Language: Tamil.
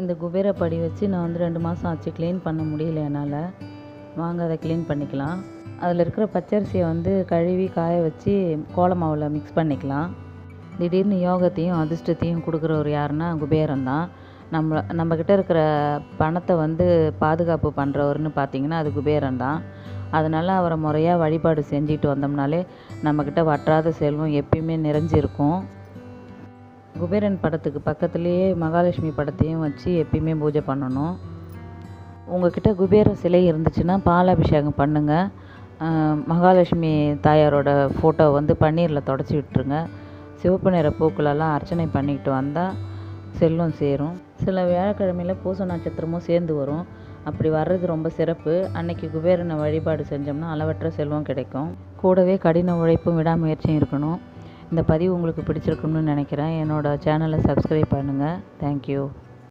இந்த குபேர படி வச்சு நான் வந்து 2 மாதம் ஆச்சு க்ளீன் பண்ண முடியல என்னால். வாங்க அதை க்ளீன் பண்ணிக்கலாம். அதில் இருக்கிற பச்சரிசியை வந்து கழுவி காய வச்சு கோல மாவில் மிக்ஸ் பண்ணிக்கலாம். திடீர்னு யோகத்தையும் அதிர்ஷ்டத்தையும் கொடுக்குறவர் யாருன்னா குபேரன் தான். நம்மக்கிட்ட இருக்கிற பணத்தை வந்து பாதுகாப்பு பண்ணுறவர்னு பார்த்திங்கன்னா அது குபேரன் தான். அதனால் அவரை முறையாக வழிபாடு செஞ்சுட்டு வந்தோம்னாலே நம்மக்கிட்ட வற்றாத செல்வம் எப்பயுமே நிறைஞ்சிருக்கும். குபேரன் படத்துக்கு பக்கத்துலேயே மகாலட்சுமி படத்தையும் வச்சு எப்பயுமே பூஜை பண்ணணும். உங்கள்கிட்ட குபேர சிலை இருந்துச்சுன்னா பால் அபிஷேகம் பண்ணுங்கள். மகாலட்சுமி தாயாரோட ஃபோட்டோ வந்து பன்னீரில் தொடச்சி விட்டுருங்க. சிவப்பு நிற பூக்களெல்லாம் அர்ச்சனை பண்ணிக்கிட்டு வந்தால் செல்வம் சேரும். சில வியாழக்கிழமையில் பூச நட்சத்திரமும் சேர்ந்து வரும். அப்படி வர்றது ரொம்ப சிறப்பு. அன்னைக்கு குபேரனை வழிபாடு செஞ்சோம்னா அளவற்ற செல்வம் கிடைக்கும். கூடவே கடின உழைப்பும் விடாமுயற்சியும் இருக்கணும். இந்த பதிவு உங்களுக்கு பிடிச்சிருக்குன்னு நினைக்கிறேன். என்னோடய சேனலை சப்ஸ்கிரைப் பண்ணுங்கள். தேங்க்யூ.